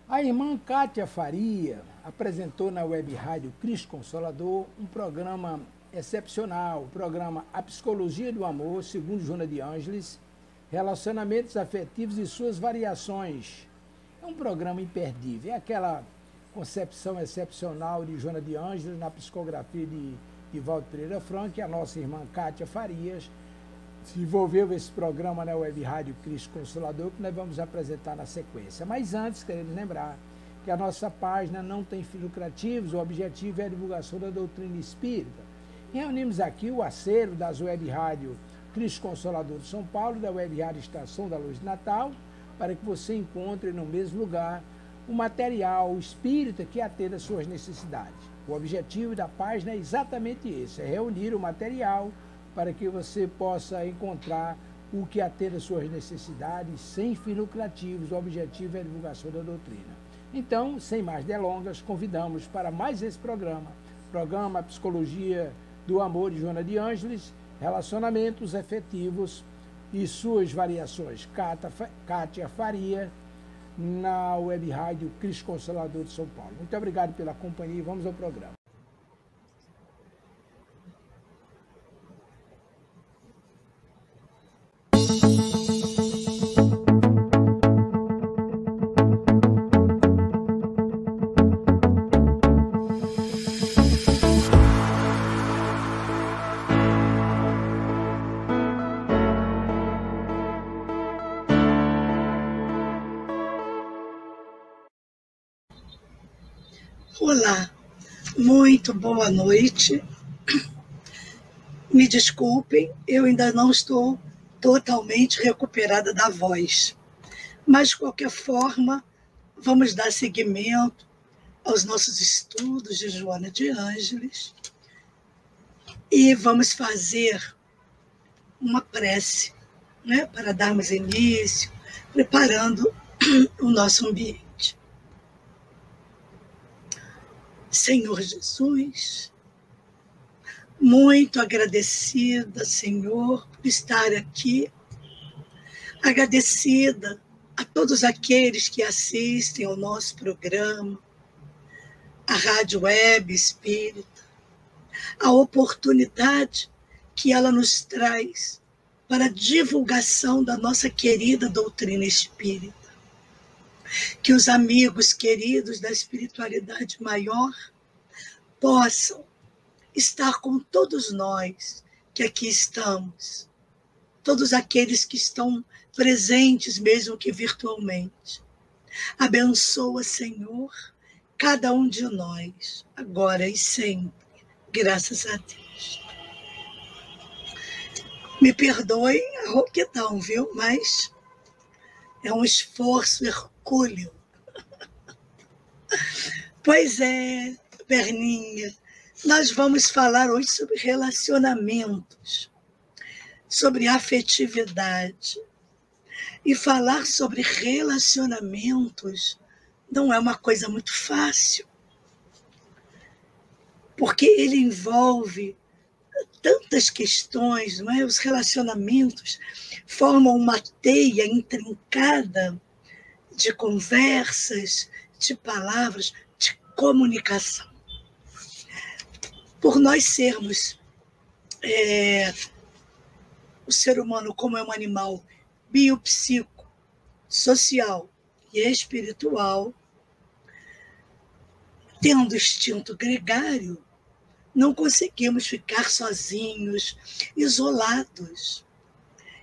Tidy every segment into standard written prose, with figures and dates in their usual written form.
A irmã Kátia Faria apresentou na web rádio Cristo Consolador um programa excepcional, o programa A Psicologia do Amor, segundo Joana de Ângeles, Relacionamentos Afetivos e Suas Variações. É um programa imperdível, é aquela concepção excepcional de Joana de Ângeles na psicografia de Valdo Pereira Franco, e a nossa irmã Kátia Farias se envolveu esse programa na web rádio Cristo Consolador, que nós vamos apresentar na sequência. Mas antes, queremos lembrar que a nossa página não tem fins lucrativos, o objetivo é a divulgação da doutrina espírita. Reunimos aqui o acervo das web rádio Cristo Consolador de São Paulo e da web rádio Estação da Luz de Natal, para que você encontre no mesmo lugar o material espírita que atenda às suas necessidades. O objetivo da página é exatamente esse, é reunir o material para que você possa encontrar o que atenda às suas necessidades sem fins lucrativos. O objetivo é a divulgação da doutrina. Então, sem mais delongas, convidamos para mais esse programa Psicologia do Amor de Joana de Ângeles, Relacionamentos Afetivos e Suas Variações, Kátia Faria, na web rádio Cristo Consolador de São Paulo. Muito obrigado pela companhia e vamos ao programa. Olá, muito boa noite. Me desculpem, eu ainda não estou totalmente recuperada da voz, mas de qualquer forma, vamos dar seguimento aos nossos estudos de Joana de Ângeles e vamos fazer uma prece, né, para darmos início, preparando o nosso ambiente. Senhor Jesus, muito agradecida, Senhor, por estar aqui, agradecida a todos aqueles que assistem ao nosso programa, a Rádio Web Espírita, a oportunidade que ela nos traz para a divulgação da nossa querida doutrina espírita. Que os amigos queridos da espiritualidade maior possam estar com todos nós que aqui estamos, todos aqueles que estão presentes, mesmo que virtualmente. Abençoa, Senhor, cada um de nós, agora e sempre, graças a Deus. Me perdoem a rouquidão, viu? Mas é um esforço hercúleo. Pois é, Perninha, nós vamos falar hoje sobre relacionamentos, sobre afetividade. E falar sobre relacionamentos não é uma coisa muito fácil, porque ele envolve tantas questões, não é? Os relacionamentos formam uma teia intrincada de conversas, de palavras, de comunicação. Por nós sermos o ser humano, como é um animal biopsico, social e espiritual, tendo instinto gregário, não conseguimos ficar sozinhos, isolados.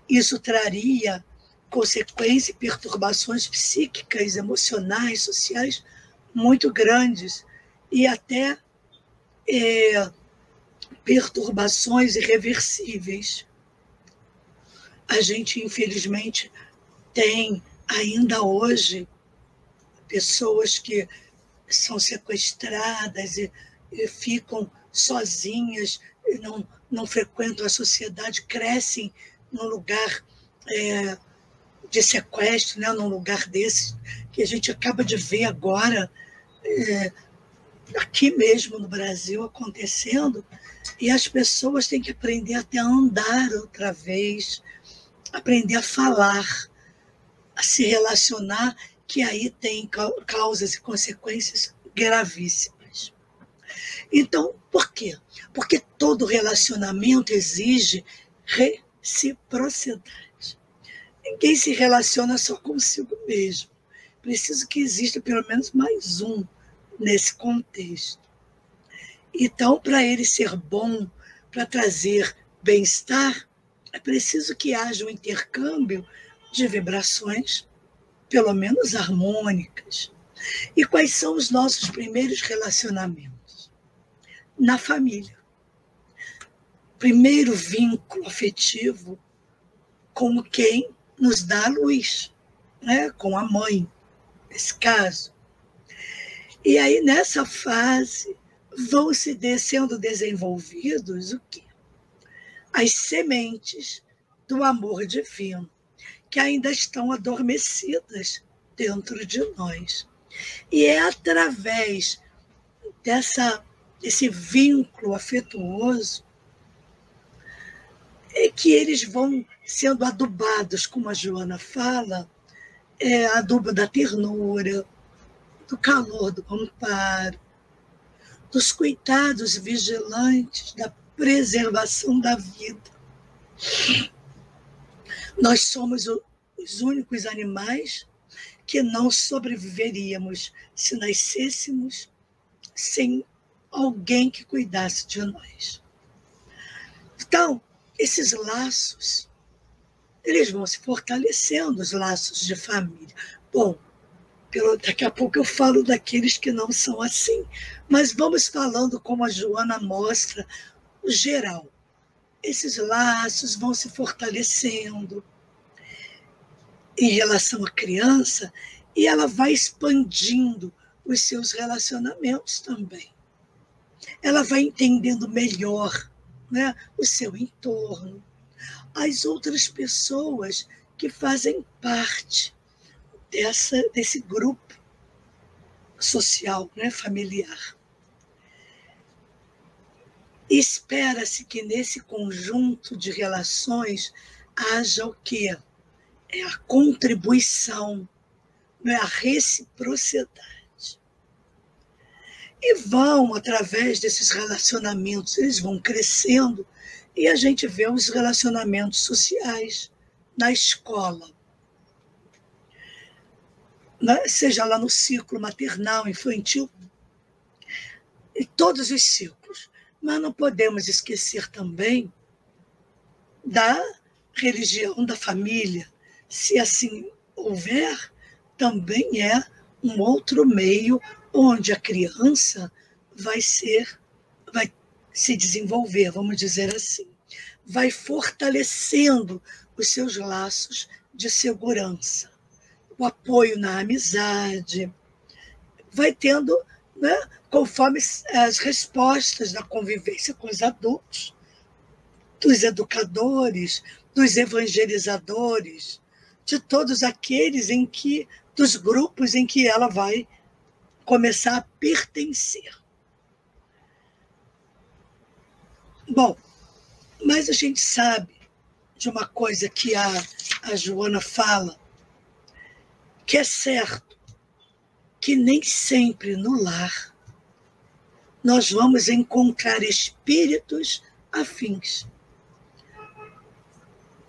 Isso traria consequências e perturbações psíquicas, emocionais, sociais muito grandes e até perturbações irreversíveis. A gente, infelizmente, tem ainda hoje pessoas que são sequestradas e ficam sozinhas, não frequentam a sociedade, crescem num lugar de sequestro, né? Num lugar desse que a gente acaba de ver agora, aqui mesmo no Brasil acontecendo, e as pessoas têm que aprender até a andar outra vez, aprender a falar, a se relacionar que aí tem causas e consequências gravíssimas. Então, por quê? Porque todo relacionamento exige reciprocidade. Ninguém se relaciona só consigo mesmo. Preciso que exista pelo menos mais um nesse contexto. Então, para ele ser bom, para trazer bem-estar, é preciso que haja um intercâmbio de vibrações, pelo menos harmônicas. E quais são os nossos primeiros relacionamentos? Na família. Primeiro vínculo afetivo com quem nos dá a luz, né? Com a mãe, nesse caso. E aí, nessa fase, vão sendo desenvolvidos o quê? As sementes do amor divino, que ainda estão adormecidas dentro de nós. E é através desse vínculo afetuoso que eles vão sendo adubados, como a Joana fala, adubo da ternura, do calor do amparo, dos cuidados vigilantes, da preservação da vida. Nós somos os únicos animais que não sobreviveríamos se nascêssemos sem alguém que cuidasse de nós. Então, esses laços, eles vão se fortalecendo, os laços de família. Bom, daqui a pouco eu falo daqueles que não são assim, mas vamos falando como a Joana mostra, o geral. Esses laços vão se fortalecendo em relação à criança e ela vai expandindo os seus relacionamentos também. Ela vai entendendo melhor, né, o seu entorno, as outras pessoas que fazem parte desse grupo social, né, familiar. Espera-se que nesse conjunto de relações haja o quê? É a contribuição, é a reciprocidade. E vão, através desses relacionamentos, eles vão crescendo e a gente vê os relacionamentos sociais na escola. Seja lá no ciclo maternal, infantil, e todos os ciclos. Mas não podemos esquecer também da religião da família. Se assim houver, também é um outro meio onde a criança vai se desenvolver, vamos dizer assim. Vai fortalecendo os seus laços de segurança. O apoio na amizade, vai tendo, né, conforme as respostas da convivência com os adultos, dos educadores, dos evangelizadores, de todos aqueles dos grupos em que ela vai começar a pertencer. Bom, mas a gente sabe de uma coisa que a Joana fala, que é certo, que nem sempre no lar nós vamos encontrar espíritos afins.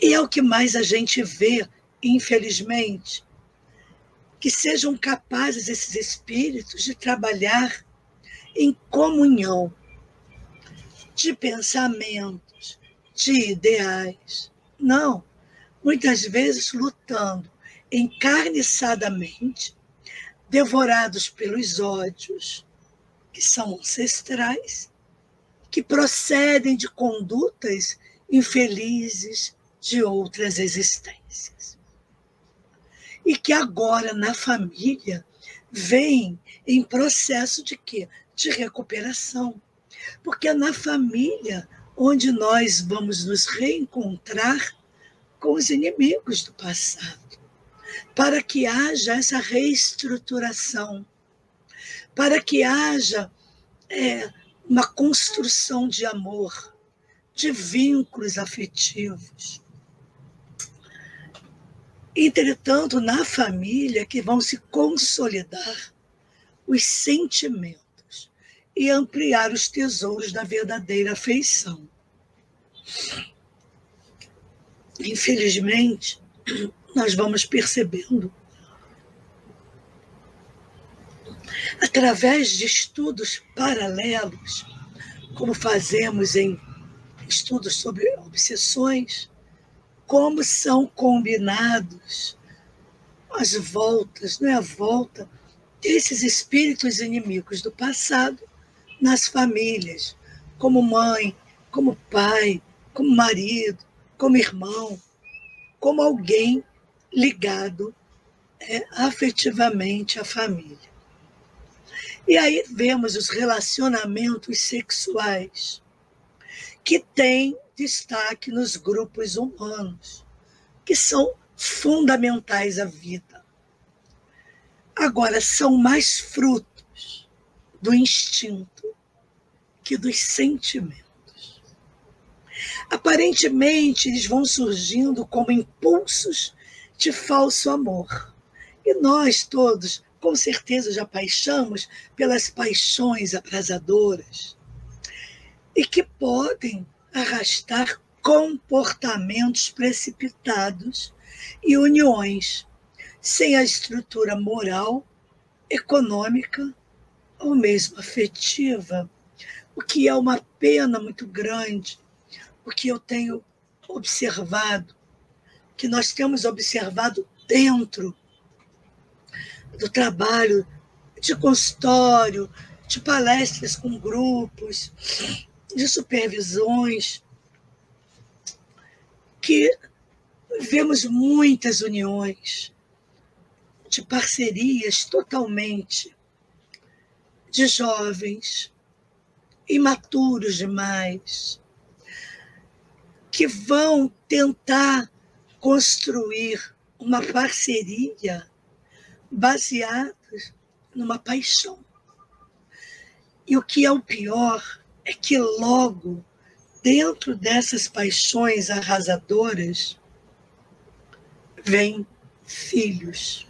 E é o que mais a gente vê, infelizmente, que sejam capazes esses espíritos de trabalhar em comunhão de pensamentos, de ideais. Não, muitas vezes lutando encarniçadamente, devorados pelos ódios, que são ancestrais, que procedem de condutas infelizes de outras existências. E que agora, na família, vêm em processo de quê? De recuperação. Porque é na família onde nós vamos nos reencontrar com os inimigos do passado, para que haja essa reestruturação, para que haja uma construção de amor, de vínculos afetivos. Entretanto, na família que vão se consolidar os sentimentos e ampliar os tesouros da verdadeira afeição. Infelizmente, nós vamos percebendo, através de estudos paralelos, como fazemos em estudos sobre obsessões, como são combinados as voltas, não é a volta desses espíritos inimigos do passado nas famílias, como mãe, como pai, como marido, como irmão, como alguém ligado afetivamente à família. E aí vemos os relacionamentos sexuais, que têm destaque nos grupos humanos, que são fundamentais à vida. Agora, são mais frutos do instinto que dos sentimentos. Aparentemente, eles vão surgindo como impulsos de falso amor. E nós todos, com certeza, já paixamos pelas paixões abrasadoras e que podem arrastar comportamentos precipitados e uniões sem a estrutura moral, econômica ou mesmo afetiva, o que é uma pena muito grande, porque eu tenho observado, que nós temos observado dentro do trabalho de consultório, de palestras com grupos, de supervisões, que vemos muitas uniões de parcerias totalmente de jovens, imaturos demais, que vão tentar construir uma parceria baseada numa paixão. E o que é o pior é que logo, dentro dessas paixões arrasadoras, vêm filhos.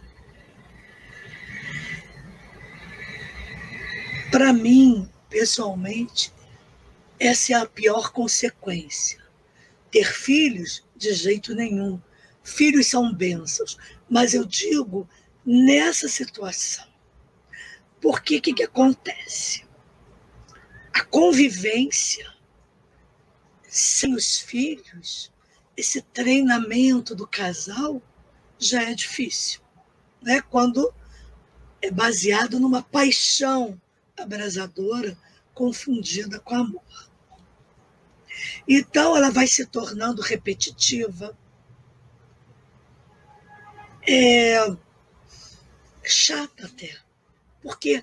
Para mim, pessoalmente, essa é a pior consequência. Ter filhos, de jeito nenhum. Filhos são bênçãos. Mas eu digo, nessa situação, porque o que acontece? A convivência sem os filhos, esse treinamento do casal já é difícil, né? Quando é baseado numa paixão abrasadora confundida com amor. Então ela vai se tornando repetitiva, chata até, porque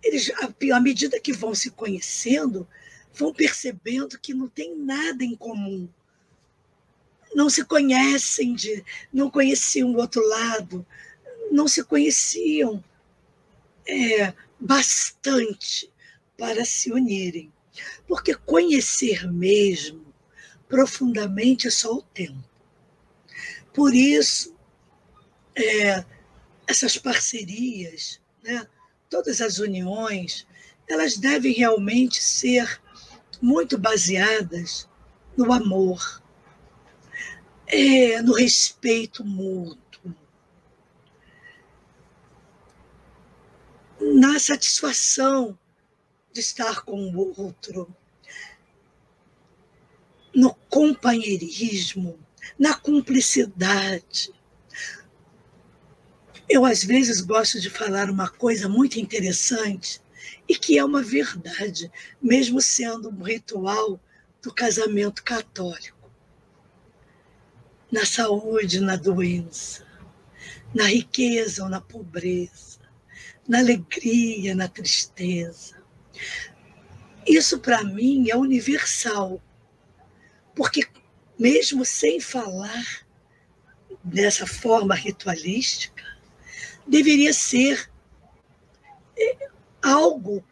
eles, à medida que vão se conhecendo, vão percebendo que não tem nada em comum. Não se conhecem, não conheciam o outro lado, não se conheciam bastante para se unirem. Porque conhecer mesmo, profundamente, é só o tempo. Por isso, essas parcerias, né, todas as uniões, elas devem realmente ser muito baseadas no amor, no respeito mútuo, na satisfação de estar com o outro, no companheirismo, na cumplicidade. Eu, às vezes, gosto de falar uma coisa muito interessante e que é uma verdade, mesmo sendo um ritual do casamento católico. Na saúde, na doença, na riqueza ou na pobreza, na alegria, na tristeza. Isso, para mim, é universal, porque mesmo sem falar dessa forma ritualística, deveria ser algo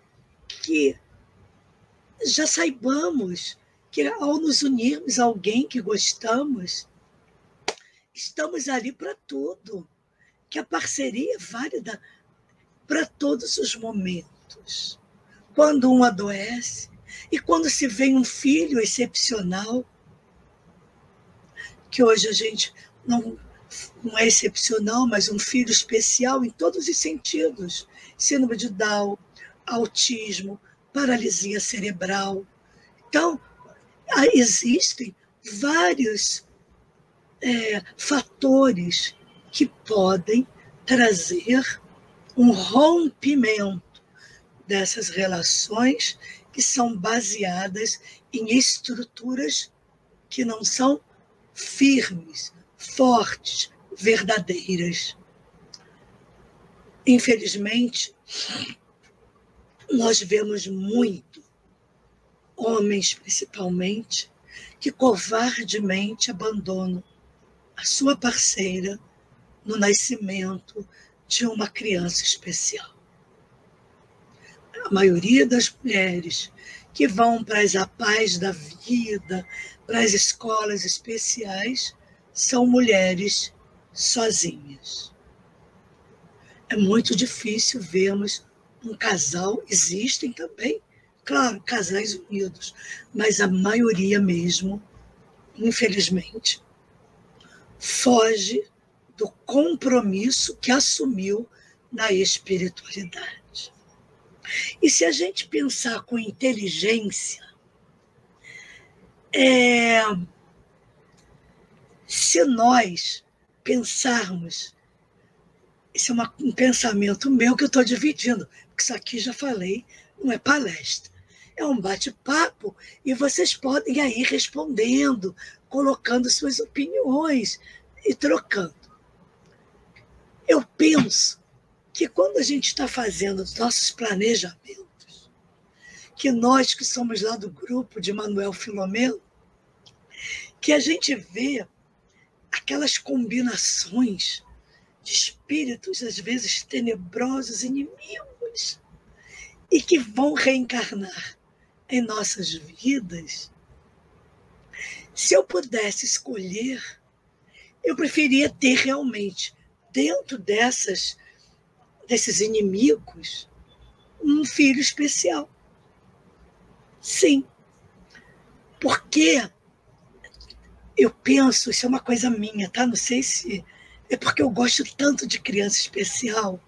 que já saibamos que ao nos unirmos a alguém que gostamos, estamos ali para tudo, que a parceria é válida para todos os momentos. Quando um adoece e quando se vê um filho excepcional, que hoje a gente não é excepcional, mas um filho especial em todos os sentidos, síndrome de Down, autismo, paralisia cerebral. Então, existem vários fatores que podem trazer um rompimento dessas relações que são baseadas em estruturas que não são firmes, fortes, verdadeiras. Infelizmente, nós vemos muito, homens principalmente, que covardemente abandonam a sua parceira no nascimento de uma criança especial. A maioria das mulheres que vão para as APAES da vida, para as escolas especiais, são mulheres sozinhas. É muito difícil vermos um casal, existem também, claro, casais unidos, mas a maioria mesmo, infelizmente, foge do compromisso que assumiu na espiritualidade. E se a gente pensar com inteligência, se nós pensarmos, isso é um pensamento meu que eu estou dividindo, porque isso aqui já falei, não é palestra, é um bate-papo e vocês podem aí respondendo, colocando suas opiniões e trocando. Eu penso que quando a gente está fazendo os nossos planejamentos, que nós que somos lá do grupo de Manuel Filomeno, que a gente vê aquelas combinações de espíritos, às vezes tenebrosos, inimigos, e que vão reencarnar em nossas vidas. Se eu pudesse escolher, eu preferia ter realmente, dentro desses inimigos, um filho especial. Sim. Porque eu penso, isso é uma coisa minha, tá? Não sei se é porque eu gosto tanto de criança especial.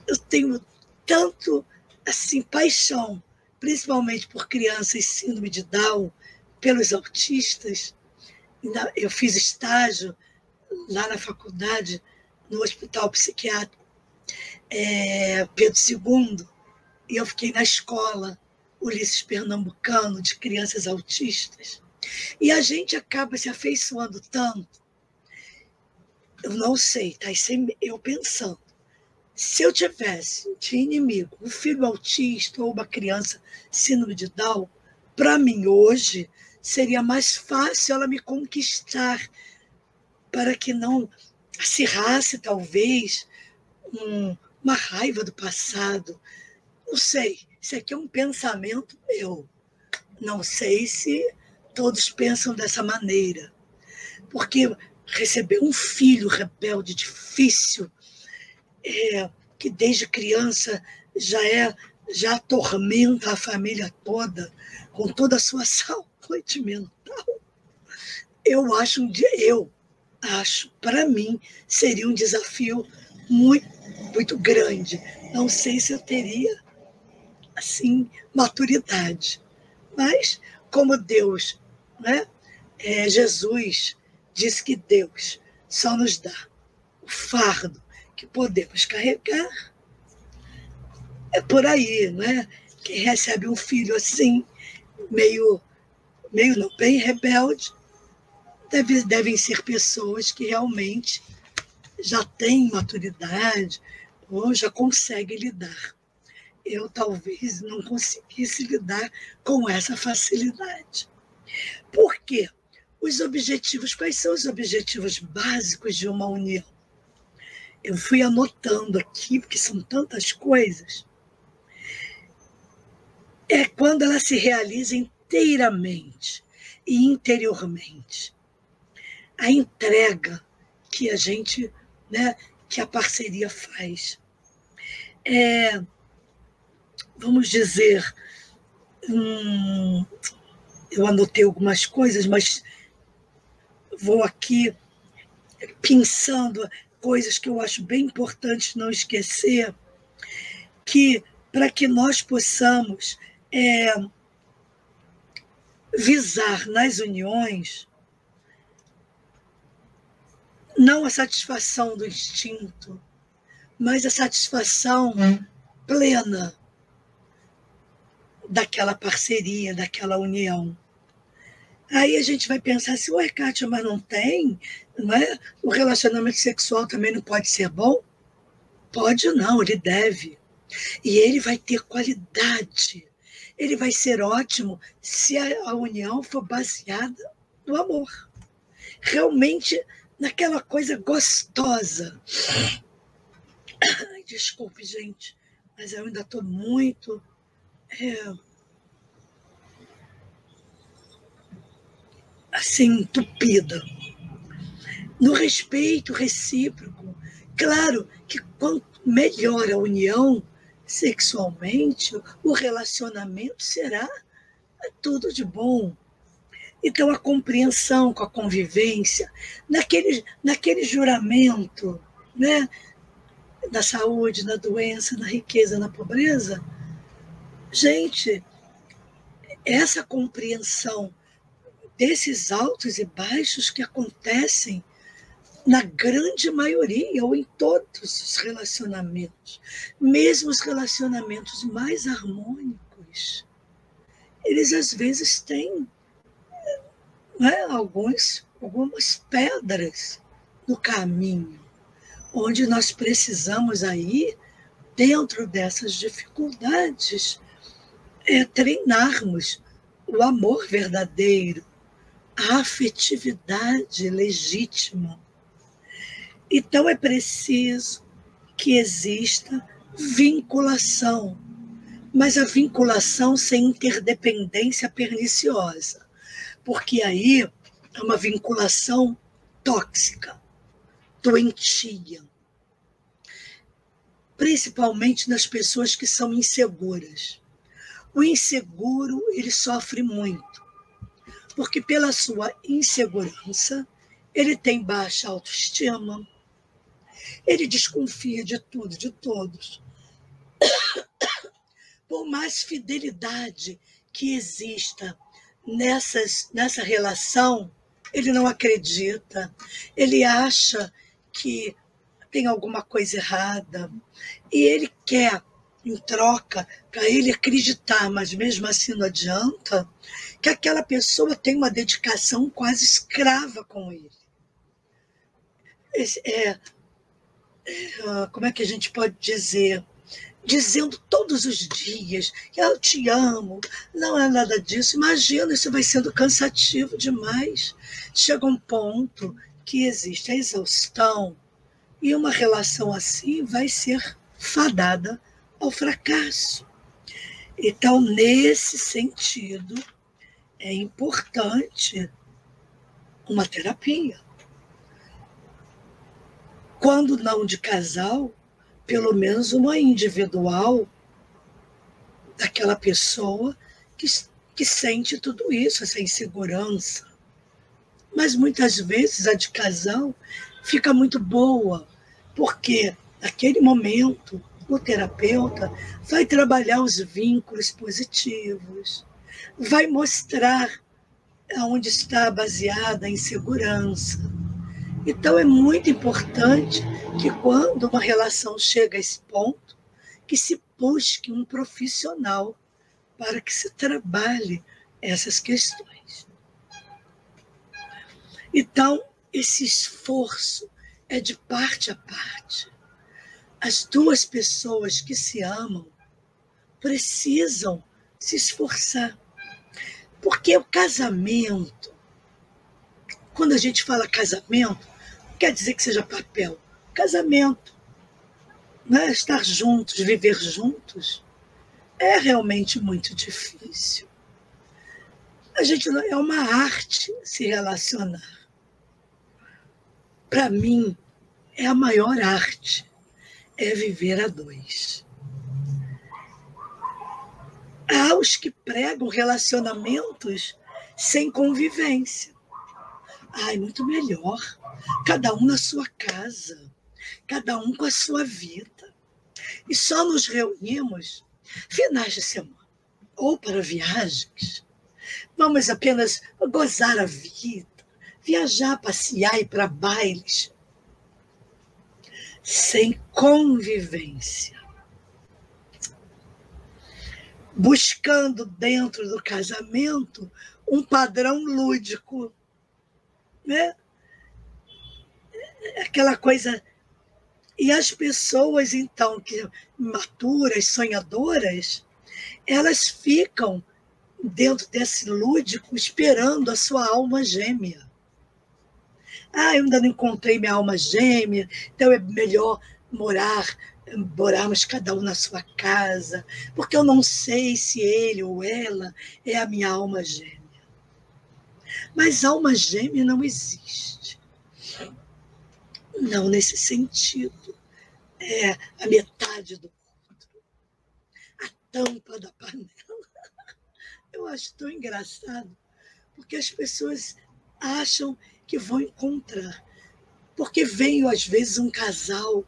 Eu tenho tanto, assim, paixão, principalmente por crianças síndrome de Down, pelos autistas. Eu fiz estágio lá na faculdade, no Hospital Psiquiátrico Pedro II, e eu fiquei na escola Ulisses Pernambucano, de crianças autistas. E a gente acaba se afeiçoando tanto. Eu não sei, tá? Isso é eu pensando. Se eu tivesse de inimigo um filho autista ou uma criança síndrome de Down, para mim hoje seria mais fácil ela me conquistar, para que não acirrasse talvez uma raiva do passado. Não sei, isso aqui é um pensamento meu. Não sei se todos pensam dessa maneira. Porque receber um filho rebelde difícil, que desde criança já atormenta a família toda, com toda a sua saúde mental, eu acho, para mim, seria um desafio muito, muito grande. Não sei se eu teria, assim, maturidade. Mas, como Deus, né? Jesus diz que Deus só nos dá o fardo que podemos carregar. É por aí, né? Quem recebe um filho assim, meio não, bem rebelde, devem ser pessoas que realmente já têm maturidade ou já conseguem lidar. Eu talvez não conseguisse lidar com essa facilidade. Por quê? Quais são os objetivos básicos de uma união? Eu fui anotando aqui, porque são tantas coisas. É quando ela se realiza inteiramente e interiormente. A entrega que a gente, né, que a parceria faz. Vamos dizer, eu anotei algumas coisas, mas vou aqui pensando coisas que eu acho bem importante não esquecer, que para que nós possamos visar nas uniões não a satisfação do instinto, mas a satisfação plena daquela parceria, daquela união. Aí a gente vai pensar assim, ué, Kátia, mas não tem? Não é? O relacionamento sexual também não pode ser bom? Pode não, ele deve. E ele vai ter qualidade. Ele vai ser ótimo se a união for baseada no amor. Realmente naquela coisa gostosa. Ai, desculpe, gente, mas eu ainda estou muito... assim, entupida. No respeito recíproco. Claro que quanto melhor a união sexualmente, o relacionamento será tudo de bom. Então, a compreensão com a convivência, naquele juramento, né, da saúde, na doença, na riqueza, na pobreza, gente, essa compreensão desses altos e baixos que acontecem na grande maioria ou em todos os relacionamentos, mesmo os relacionamentos mais harmônicos, eles às vezes têm, né, algumas pedras no caminho, onde nós precisamos aí, dentro dessas dificuldades, treinarmos o amor verdadeiro, a afetividade legítima. Então é preciso que exista vinculação, mas a vinculação sem interdependência perniciosa, porque aí é uma vinculação tóxica, doentia, principalmente nas pessoas que são inseguras. O inseguro, ele sofre muito, porque pela sua insegurança, ele tem baixa autoestima, ele desconfia de tudo, de todos. Por mais fidelidade que exista nessa relação, ele não acredita, ele acha que tem alguma coisa errada, e ele quer, em troca, para ele acreditar, mas mesmo assim não adianta, que aquela pessoa tem uma dedicação quase escrava com ele. Como é que a gente pode dizer? Dizendo todos os dias, eu te amo, não é nada disso. Imagina, isso vai sendo cansativo demais. Chega um ponto que existe a exaustão, e uma relação assim vai ser fadada ao fracasso. Então, nesse sentido, é importante uma terapia. Quando não de casal, pelo menos uma individual daquela pessoa que sente tudo isso, essa insegurança. Mas muitas vezes a de casal fica muito boa, porque naquele momento o terapeuta vai trabalhar os vínculos positivos, vai mostrar onde está baseada a insegurança. Então é muito importante que quando uma relação chega a esse ponto, que se busque um profissional para que se trabalhe essas questões. Então, esse esforço é de parte a parte. As duas pessoas que se amam precisam se esforçar. Porque o casamento, quando a gente fala casamento, não quer dizer que seja papel. Casamento, né? Estar juntos, viver juntos, é realmente muito difícil. É uma arte se relacionar. para mim, é a maior arte, é viver a dois. Há os que pregam relacionamentos sem convivência. Ai, muito melhor. Cada um na sua casa, cada um com a sua vida. E só nos reunimos finais de semana ou para viagens. Vamos apenas gozar a vida, viajar, passear, ir para bailes. Sem convivência. Buscando dentro do casamento um padrão lúdico, né? Aquela coisa. E as pessoas, então, que maturas, sonhadoras, elas ficam dentro desse lúdico esperando a sua alma gêmea. Ah, eu ainda não encontrei minha alma gêmea, então é melhor morarmos cada um na sua casa, porque eu não sei se ele ou ela é a minha alma gêmea. Mas alma gêmea não existe. Não nesse sentido. É a metade do outro. A tampa da panela. Eu acho tão engraçado, porque as pessoas acham que vão encontrar. Porque veio, às vezes, um casal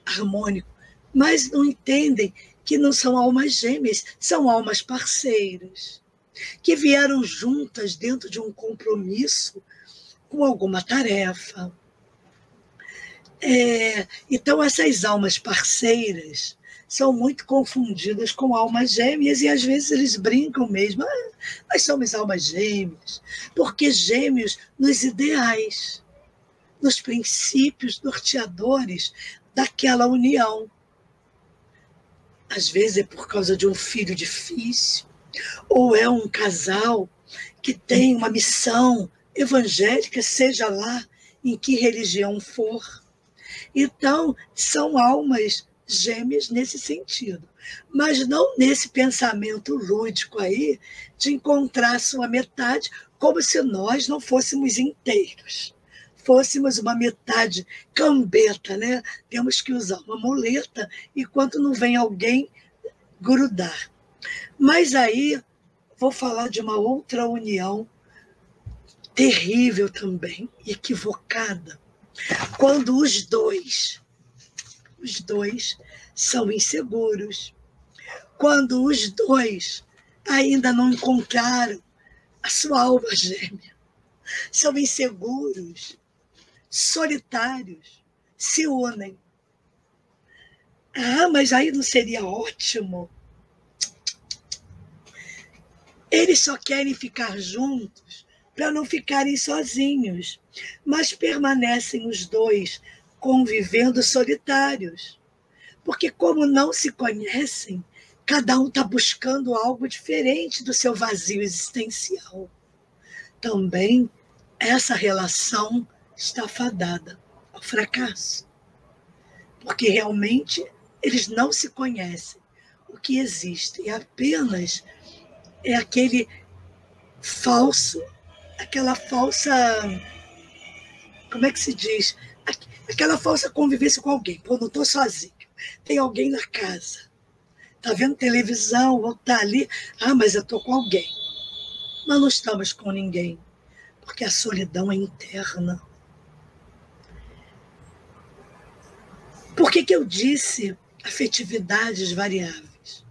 harmônico, mas não entendem que não são almas gêmeas, são almas parceiras, que vieram juntas dentro de um compromisso com alguma tarefa. Então, essas almas parceiras são muito confundidas com almas gêmeas e, às vezes, eles brincam mesmo. Ah, nós somos almas gêmeas, porque gêmeos nos ideais, nos princípios norteadores daquela união. Às vezes é por causa de um filho difícil, ou é um casal que tem uma missão evangélica, seja lá em que religião for. Então, são almas gêmeas nesse sentido, mas não nesse pensamento lúdico aí de encontrar sua metade, como se nós não fôssemos inteiros. Fôssemos uma metade cambeta, né? Temos que usar uma muleta enquanto não vem alguém grudar. Mas aí vou falar de uma outra união terrível também, equivocada, quando os dois são inseguros, quando os dois ainda não encontraram a sua alma gêmea, são inseguros, solitários, se unem. Ah, mas aí não seria ótimo? Eles só querem ficar juntos para não ficarem sozinhos, mas permanecem os dois convivendo solitários. Porque como não se conhecem, cada um está buscando algo diferente do seu vazio existencial. Também essa relação está fadada ao fracasso. Porque realmente eles não se conhecem. O que existe apenas é aquele falso, aquela falsa, como é que se diz? Aquela falsa convivência com alguém. Pô, não estou sozinho. Tem alguém na casa. Está vendo televisão, ou está ali. Ah, mas eu estou com alguém. Mas não estamos com ninguém. Porque a solidão é interna. Por que eu disse afetividades variáveis?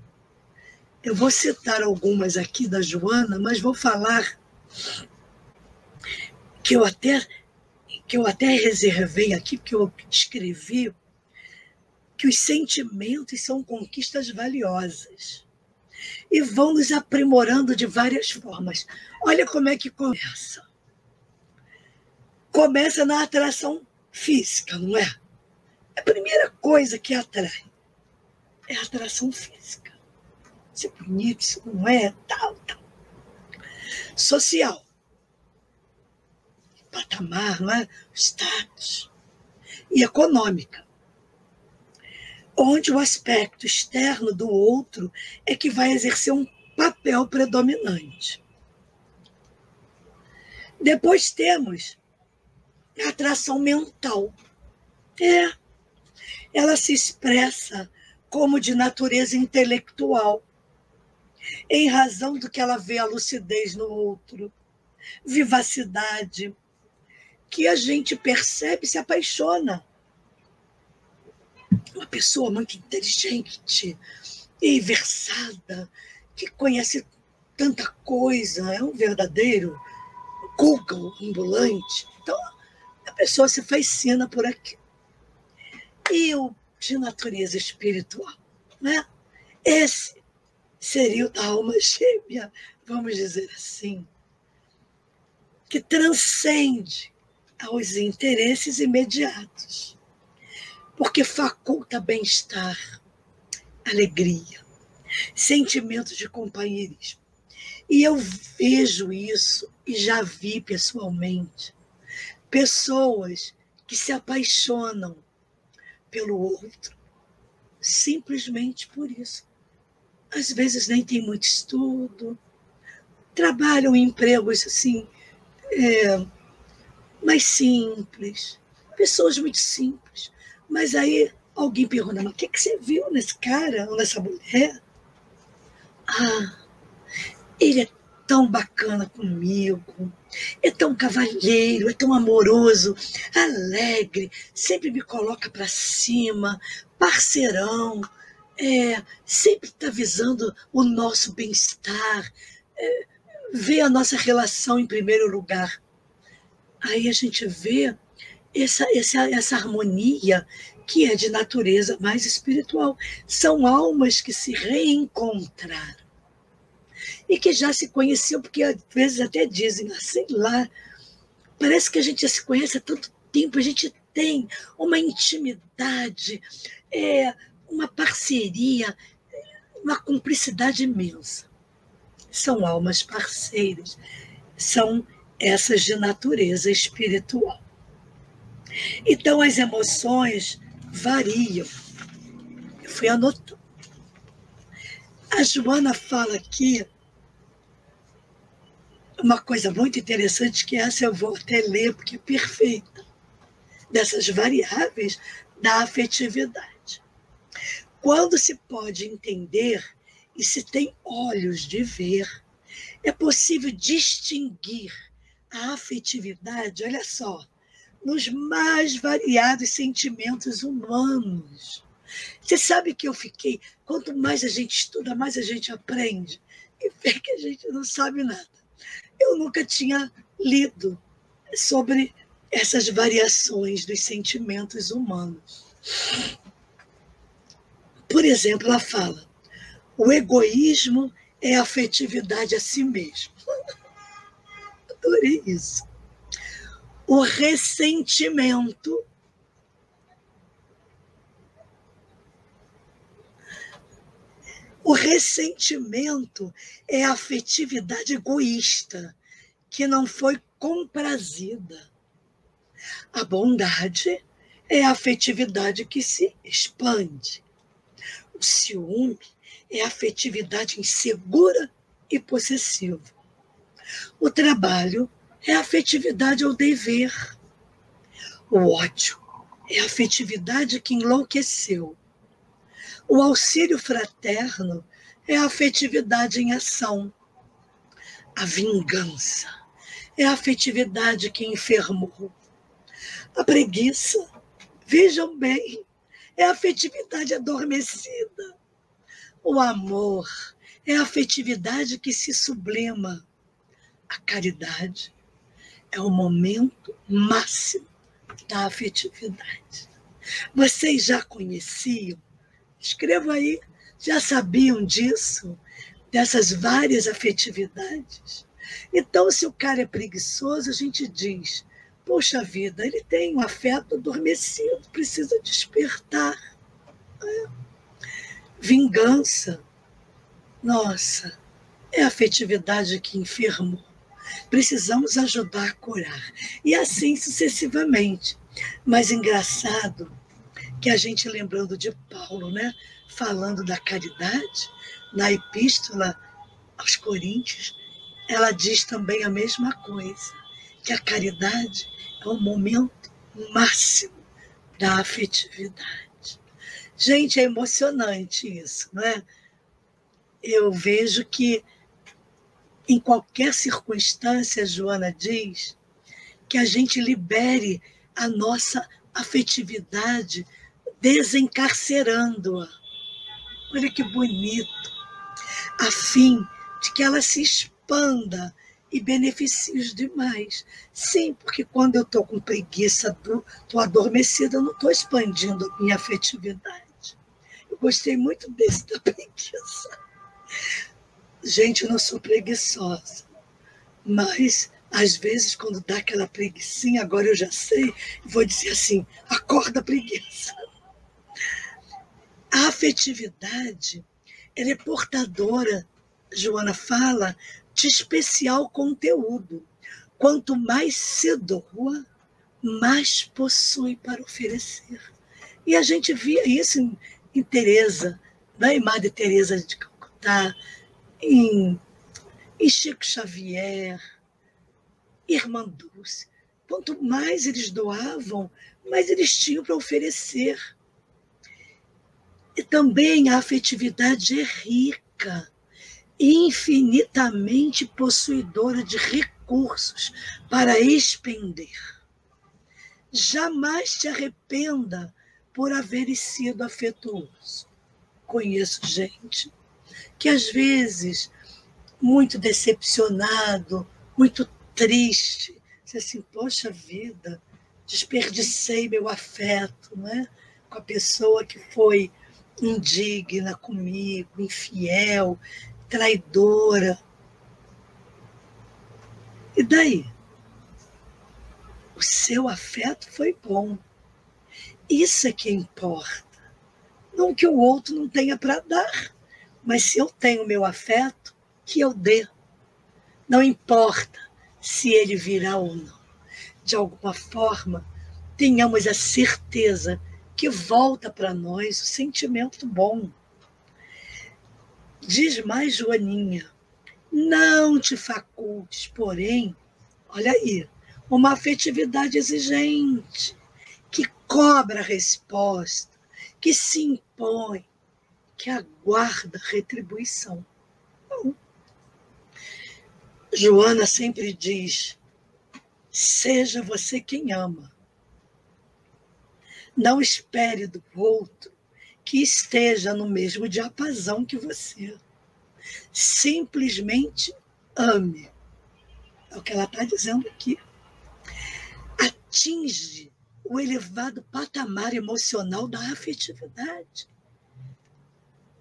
Eu vou citar algumas aqui da Joana, mas vou falar que eu até reservei aqui, porque eu escrevi que os sentimentos são conquistas valiosas e vão nos aprimorando de várias formas. Olha como é que começa. Começa na atração física, não é? A primeira coisa que atrai é a atração física. Isso é bonito, isso não é, tal. Social. Patamar, não é? Status. E econômica. Onde o aspecto externo do outro é que vai exercer um papel predominante. Depois temos É atração mental. Ela se expressa como de natureza intelectual, em razão do que ela vê a lucidez no outro, vivacidade, que a gente percebe e se apaixona. Uma pessoa muito inteligente e versada, que conhece tanta coisa, é um verdadeiro Google ambulante. Então, a pessoa se fascina por aqui. E o de natureza espiritual, né? Esse seria o da alma gêmea, vamos dizer assim, que transcende aos interesses imediatos, porque faculta bem-estar, alegria, sentimento de companheirismo. E eu vejo isso e já vi pessoalmente pessoas que se apaixonam pelo outro simplesmente por isso. Às vezes nem tem muito estudo, trabalham em empregos assim, mais simples, pessoas muito simples. Mas aí alguém pergunta, mas o que você viu nesse cara ou nessa mulher? Ah, ele é tão bacana comigo, é tão cavalheiro, é tão amoroso, alegre, sempre me coloca para cima, parceirão, sempre está visando o nosso bem-estar, vê a nossa relação em primeiro lugar. Aí a gente vê essa harmonia que é de natureza mais espiritual. São almas que se reencontraram e que já se conheciam, porque às vezes até dizem, sei lá, parece que a gente já se conhece há tanto tempo, a gente tem uma intimidade, uma parceria, uma cumplicidade imensa. São almas parceiras, são essas de natureza espiritual. Então, as emoções variam. Eu fui anotando. A Joana fala aqui uma coisa muito interessante, que essa eu vou até ler, porque é perfeita, dessas variáveis da afetividade. Quando se pode entender e se tem olhos de ver, é possível distinguir a afetividade, olha só, nos mais variados sentimentos humanos. Você sabe que eu fiquei, quanto mais a gente estuda, mais a gente aprende, e vê que a gente não sabe nada. Eu nunca tinha lido sobre essas variações dos sentimentos humanos. Por exemplo, ela fala, o egoísmo é a afetividade a si mesmo. Adorei isso. O ressentimento é a afetividade egoísta, que não foi comprazida. A bondade é a afetividade que se expande. O ciúme é a afetividade insegura e possessiva. O trabalho é a afetividade ao dever. O ódio é a afetividade que enlouqueceu. O auxílio fraterno é a afetividade em ação. A vingança é a afetividade que enfermou. A preguiça, vejam bem, é a afetividade adormecida. O amor é a afetividade que se sublima. A caridade é o momento máximo da afetividade. Vocês já conheciam? Escreva aí, já sabiam disso? Dessas várias afetividades? Então, se o cara é preguiçoso, a gente diz, poxa vida, ele tem um afeto adormecido, precisa despertar. Vingança, nossa, é a afetividade que enfermou. Precisamos ajudar a curar. E assim sucessivamente. Mas engraçado que a gente, lembrando de Paulo, né, falando da caridade, na epístola aos Coríntios, ela diz também a mesma coisa, que a caridade é o momento máximo da afetividade. Gente, é emocionante isso, não é? Eu vejo que em qualquer circunstância, Joana diz, que a gente libere a nossa afetividade, desencarcerando-a. Olha que bonito. A fim de que ela se expanda e beneficie os demais. Sim, porque quando eu estou com preguiça, estou adormecida, eu não estou expandindo a minha afetividade. Eu gostei muito desse da preguiça. Gente, eu não sou preguiçosa, mas às vezes quando dá aquela preguicinha, agora eu já sei, vou dizer assim, acorda preguiça. A afetividade, ela é portadora, Joana fala, de especial conteúdo. Quanto mais se doa, mais possui para oferecer. E a gente via isso em Teresa, né? Em Madre Teresa de Calcutá, em Chico Xavier, Irmã Dulce. Quanto mais eles doavam, mais eles tinham para oferecer. E também a afetividade é rica, infinitamente possuidora de recursos para expender. Jamais te arrependa por haver sido afetuoso. Conheço gente que às vezes, muito decepcionado, muito triste, diz assim, poxa vida, desperdicei meu afeto, né? Com a pessoa que foi indigna comigo, infiel, traidora. E daí? O seu afeto foi bom. Isso é que importa. Não que o outro não tenha para dar, mas se eu tenho meu afeto, que eu dê. Não importa se ele virá ou não. De alguma forma, tenhamos a certeza que volta para nós o sentimento bom. Diz mais Joaninha, não te facultes, porém, olha aí, uma afetividade exigente, que cobra a resposta, que se impõe, que aguarda retribuição. Não. Joana sempre diz, seja você quem ama. Não espere do outro que esteja no mesmo diapasão que você. Simplesmente ame. É o que ela está dizendo aqui. Atinge o elevado patamar emocional da afetividade,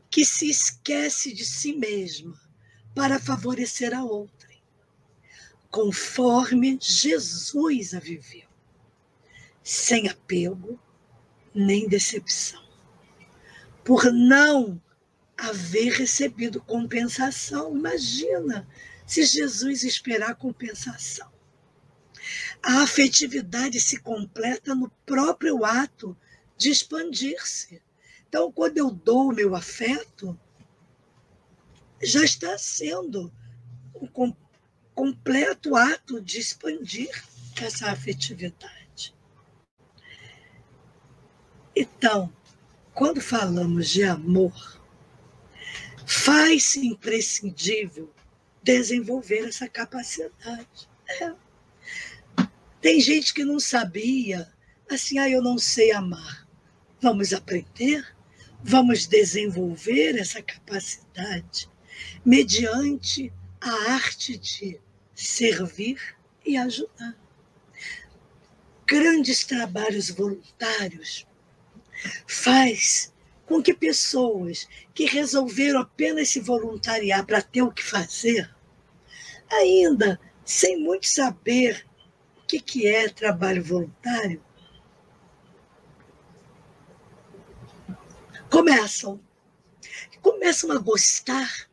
que se esquece de si mesma para favorecer a outrem, conforme Jesus a viveu, sem apego nem decepção, por não haver recebido compensação. Imagina se Jesus esperar compensação. A afetividade se completa no próprio ato de expandir-se. Então, quando eu dou o meu afeto, já está sendo um completo ato de expandir essa afetividade. Então, quando falamos de amor, faz-se imprescindível desenvolver essa capacidade. Tem gente que não sabia, assim, eu não sei amar. Vamos aprender, vamos desenvolver essa capacidade mediante a arte de servir e ajudar. Grandes trabalhos voluntários faz com que pessoas que resolveram apenas se voluntariar para ter o que fazer, ainda sem muito saber o que é trabalho voluntário, começam a gostar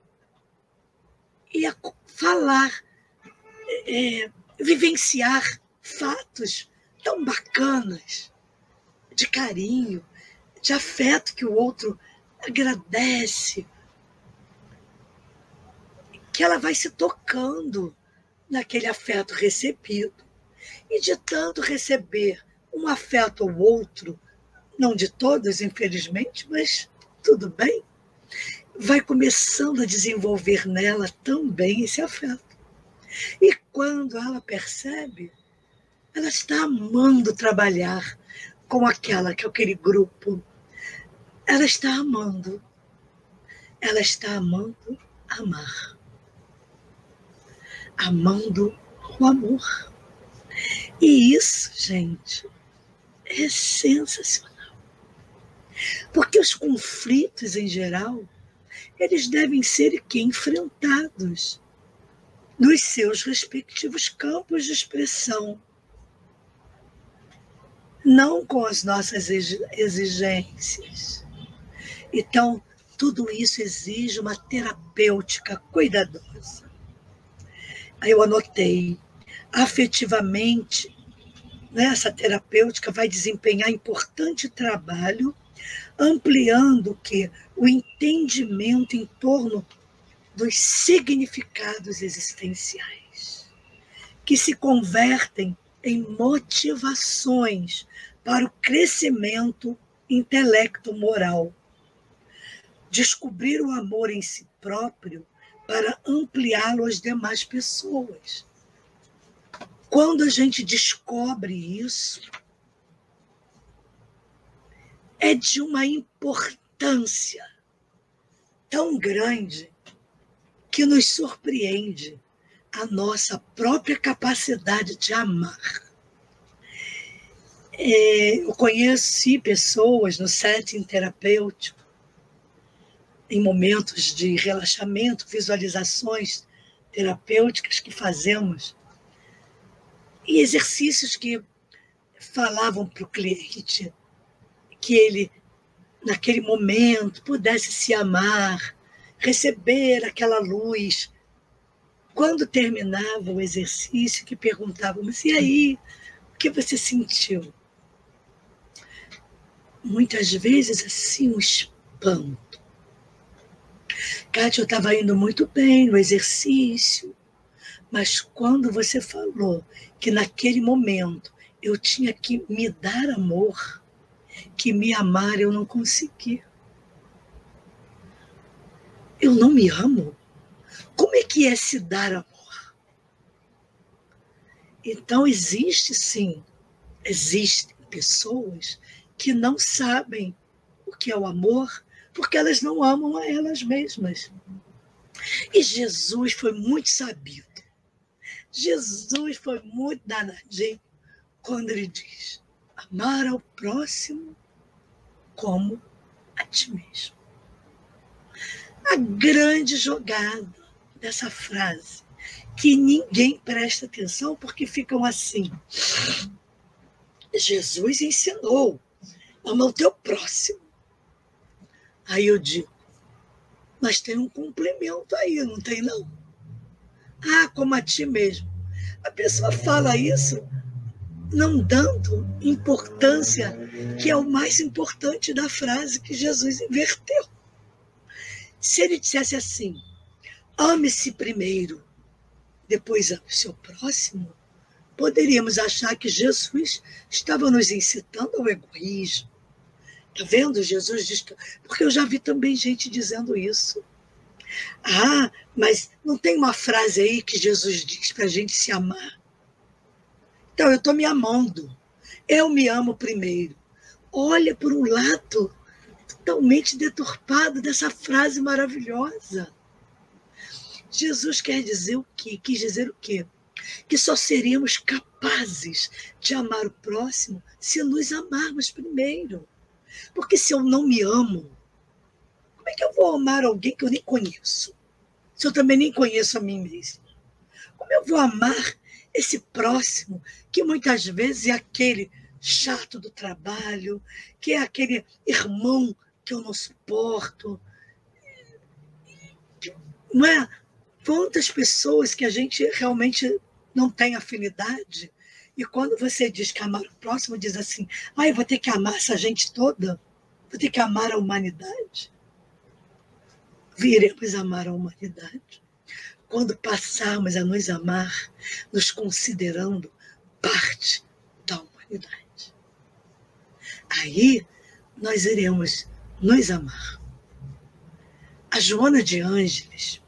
e a falar, vivenciar fatos tão bacanas, de carinho, de afeto que o outro agradece, que ela vai se tocando naquele afeto recebido. E de tanto receber um afeto ou outro, não de todos, infelizmente, mas tudo bem, vai começando a desenvolver nela também esse afeto. E quando ela percebe, ela está amando trabalhar com aquele grupo. Ela está amando. Ela está amando amar. Amando o amor. E isso, gente, é sensacional. Porque os conflitos, em geral, eles devem ser enfrentados nos seus respectivos campos de expressão, não com as nossas exigências. Então, tudo isso exige uma terapêutica cuidadosa. Aí eu anotei, afetivamente, essa terapêutica vai desempenhar importante trabalho, ampliando o entendimento em torno dos significados existenciais, que se convertem em motivações para o crescimento intelecto-moral. Descobrir o amor em si próprio para ampliá-lo às demais pessoas. Quando a gente descobre isso, é de uma importância tão grande que nos surpreende a nossa própria capacidade de amar. Eu conheci pessoas no setting terapêutico, em momentos de relaxamento, visualizações terapêuticas que fazemos, e exercícios que falavam para o cliente que ele, naquele momento, pudesse se amar, receber aquela luz. Quando terminava o exercício, que perguntavam, mas e aí, o que você sentiu? Muitas vezes, assim, um espanto. Kátia, eu estava indo muito bem no exercício, mas quando você falou que naquele momento eu tinha que me dar amor, que me amar eu não consegui. Eu não me amo? Como é que é se dar amor? Então existem pessoas que não sabem o que é o amor, porque elas não amam a elas mesmas. E Jesus foi muito sabido. Jesus foi muito danadinho quando ele diz: amar ao próximo como a ti mesmo. A grande jogada dessa frase, que ninguém presta atenção porque ficam assim. Jesus ensinou, ama o teu próximo. Aí eu digo, mas tem um complemento aí, não tem não? Ah, como a ti mesmo. A pessoa fala isso não dando importância, que é o mais importante da frase que Jesus inverteu. Se ele dissesse assim, ame-se primeiro, depois ame o seu próximo, poderíamos achar que Jesus estava nos incitando ao egoísmo. Está vendo? Jesus diz... Porque eu já vi também gente dizendo isso. Ah, mas não tem uma frase aí que Jesus diz para a gente se amar? Então, eu estou me amando. Eu me amo primeiro. Olha por um lado totalmente deturpado dessa frase maravilhosa. Jesus quer dizer o quê? Quis dizer o quê? Que só seríamos capazes de amar o próximo se nos amarmos primeiro. Porque se eu não me amo, como é que eu vou amar alguém que eu nem conheço? Se eu também nem conheço a mim mesma. Como eu vou amar esse próximo, que muitas vezes é aquele chato do trabalho, que é aquele irmão que eu não suporto? Não é? Quantas pessoas que a gente realmente não tem afinidade, e quando você diz que amar o próximo, diz assim, eu vou ter que amar essa gente toda? Vou ter que amar a humanidade? Viremos amar a humanidade quando passarmos a nos amar, nos considerando parte da humanidade. Aí nós iremos nos amar. A Joana de Ângeles,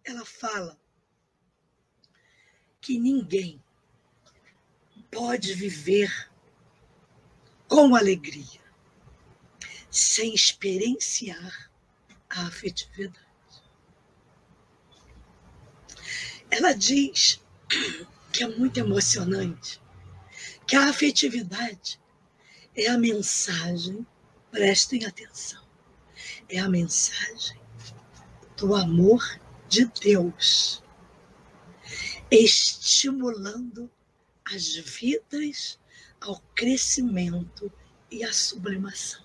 ela fala que ninguém pode viver com alegria sem experienciar a afetividade. Ela diz que é muito emocionante, que a afetividade é a mensagem, prestem atenção, é a mensagem do amor de Deus, estimulando as vidas ao crescimento e à sublimação.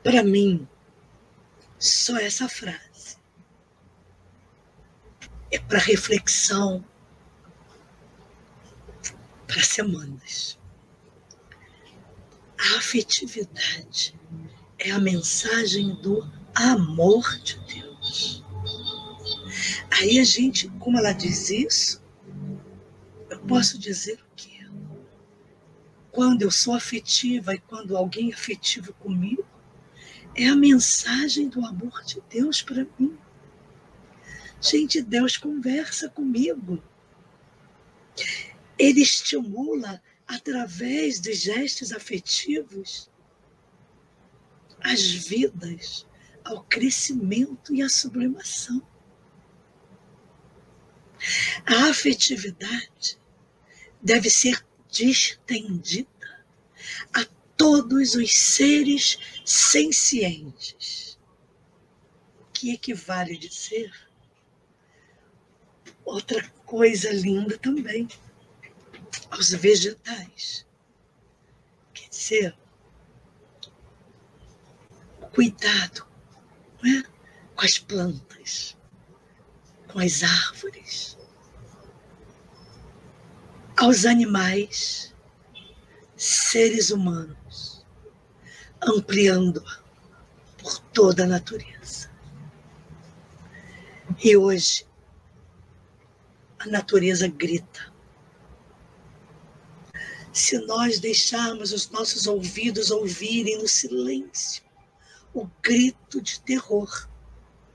Para mim, só essa frase é para reflexão, para semanas. A afetividade é a mensagem do amor de Deus. Aí a gente, como ela diz isso, eu posso dizer o quê? Quando eu sou afetiva e quando alguém é afetivo comigo, é a mensagem do amor de Deus para mim. Gente, Deus conversa comigo. Ele estimula, através de gestos afetivos, as vidas ao crescimento e à sublimação. A afetividade deve ser distendida a todos os seres sencientes, que equivale a dizer outra coisa linda também, aos vegetais. Quer dizer, cuidado, não é? Com as plantas, com as árvores, aos animais, seres humanos, ampliando-a por toda a natureza. E hoje, a natureza grita. Se nós deixarmos os nossos ouvidos ouvirem no silêncio o grito de terror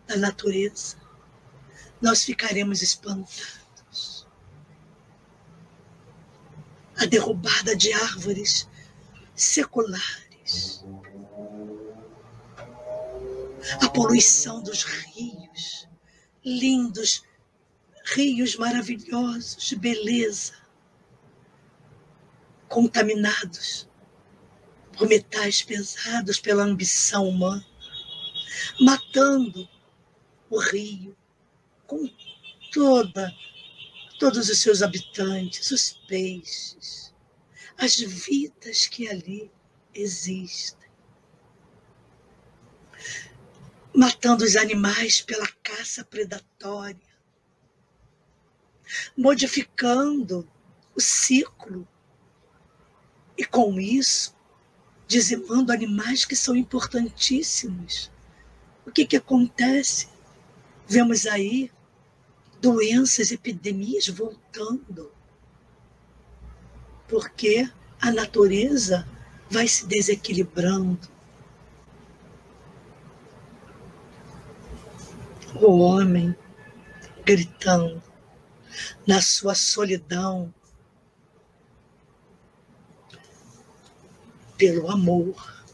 da natureza, nós ficaremos espantados. A derrubada de árvores seculares, a poluição dos rios, lindos rios maravilhosos de beleza, contaminados por metais pesados pela ambição humana, matando o rio com todos os seus habitantes, os peixes, as vidas que ali existem, matando os animais pela caça predatória, modificando o ciclo e, com isso, dizimando animais que são importantíssimos. O que acontece? Vemos aí doenças, epidemias voltando, porque a natureza vai se desequilibrando. O homem gritando na sua solidão pelo amor,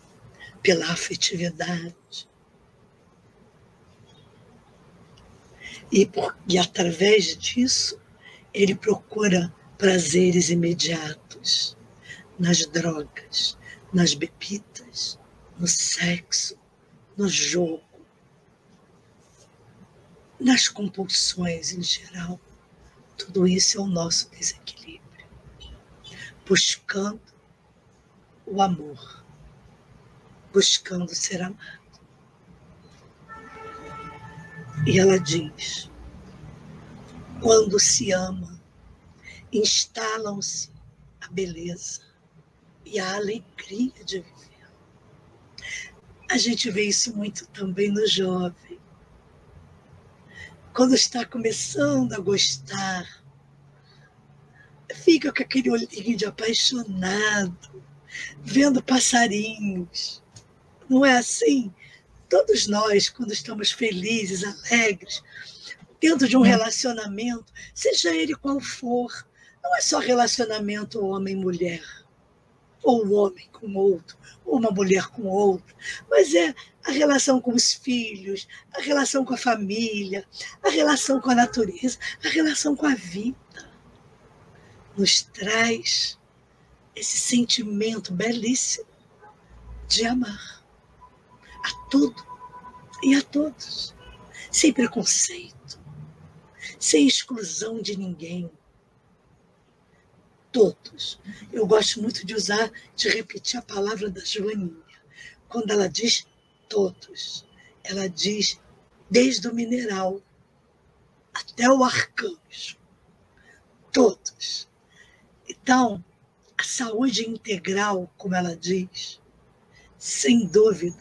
pela afetividade. E através disso, ele procura prazeres imediatos nas drogas, nas bebidas, no sexo, no jogo, nas compulsões em geral. Tudo isso é o nosso desequilíbrio. Buscando o amor, buscando ser amado. E ela diz, quando se ama, instalam-se a beleza e a alegria de viver. A gente vê isso muito também no jovem. quando está começando a gostar, fica com aquele olhinho de apaixonado, vendo passarinhos. Não é assim? Todos nós, quando estamos felizes, alegres, dentro de um relacionamento, seja ele qual for, não é só relacionamento homem-mulher, ou um homem com outro, ou uma mulher com outro, mas é a relação com os filhos, a relação com a família, a relação com a natureza, a relação com a vida. Nos traz esse sentimento belíssimo de amar a tudo e a todos, sem preconceito, sem exclusão de ninguém. Todos. Eu gosto muito de repetir a palavra da Joaninha. Quando ela diz todos, ela diz desde o mineral até o arcanjo. Todos. Então, a saúde integral, como ela diz, sem dúvida,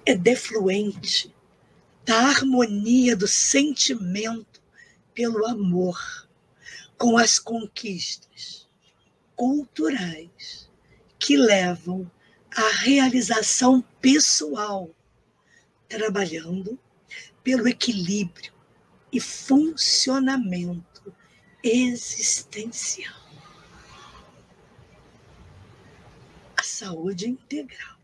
é defluente da harmonia do sentimento pelo amor, com as conquistas culturais que levam à realização pessoal, trabalhando pelo equilíbrio e funcionamento existencial. A saúde integral,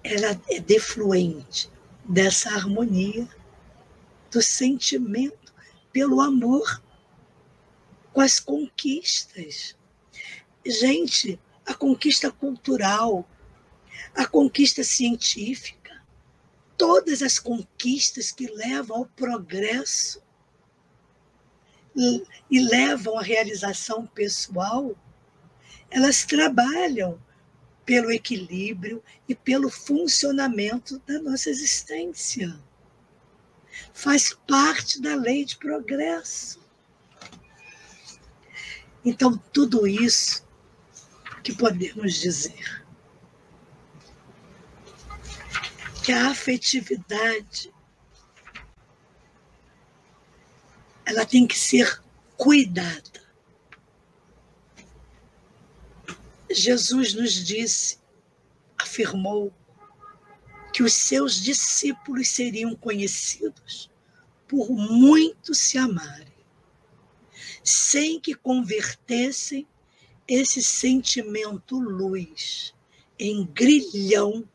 ela é defluente dessa harmonia do sentimento pelo amor com as conquistas. Gente, a conquista cultural, a conquista científica, todas as conquistas que levam ao progresso e levam à realização pessoal, elas trabalham pelo equilíbrio e pelo funcionamento da nossa existência. Faz parte da lei de progresso. Então, tudo isso que podemos dizer que a afetividade ela tem que ser cuidada. Jesus nos disse, afirmou, que os seus discípulos seriam conhecidos por muito se amarem, sem que convertessem esse sentimento luz em grilhão,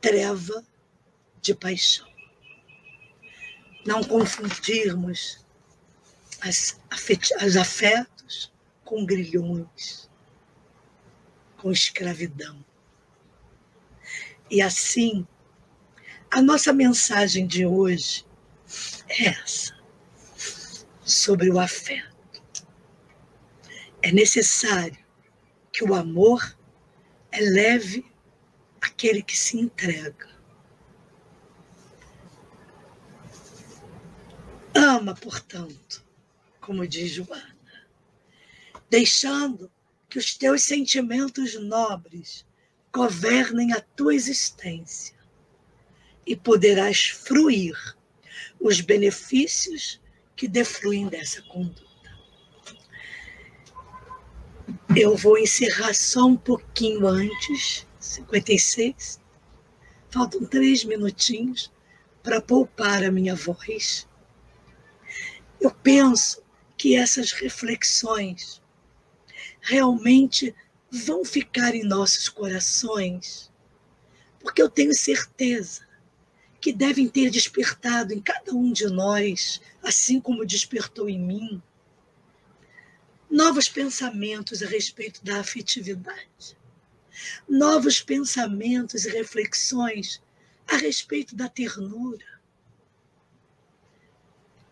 treva de paixão. Não confundirmos os afetos com grilhões, com escravidão. E assim, a nossa mensagem de hoje é essa, sobre o afeto. É necessário que o amor eleve aquele que se entrega. Ama, portanto, como diz Joana, deixando que os teus sentimentos nobres governem a tua existência e poderás fruir os benefícios que defluem dessa conduta. Eu vou encerrar só um pouquinho antes, 56. Faltam 3 minutinhos para poupar a minha voz. Eu penso que essas reflexões realmente vão ficar em nossos corações, porque eu tenho certeza que devem ter despertado em cada um de nós, assim como despertou em mim, novos pensamentos a respeito da afetividade, novos pensamentos e reflexões a respeito da ternura.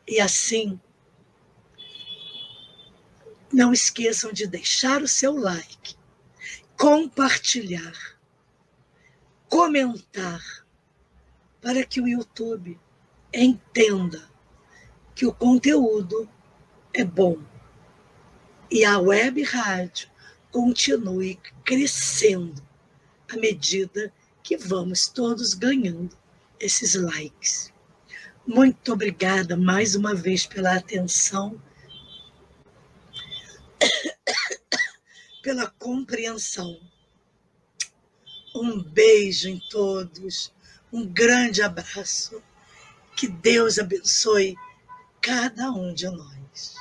E assim, não esqueçam de deixar o seu like, compartilhar, comentar, para que o YouTube entenda que o conteúdo é bom e a web rádio continue crescendo à medida que vamos todos ganhando esses likes. Muito obrigada mais uma vez pela atenção, pela compreensão. Um beijo em todos, um grande abraço. Que Deus abençoe cada um de nós.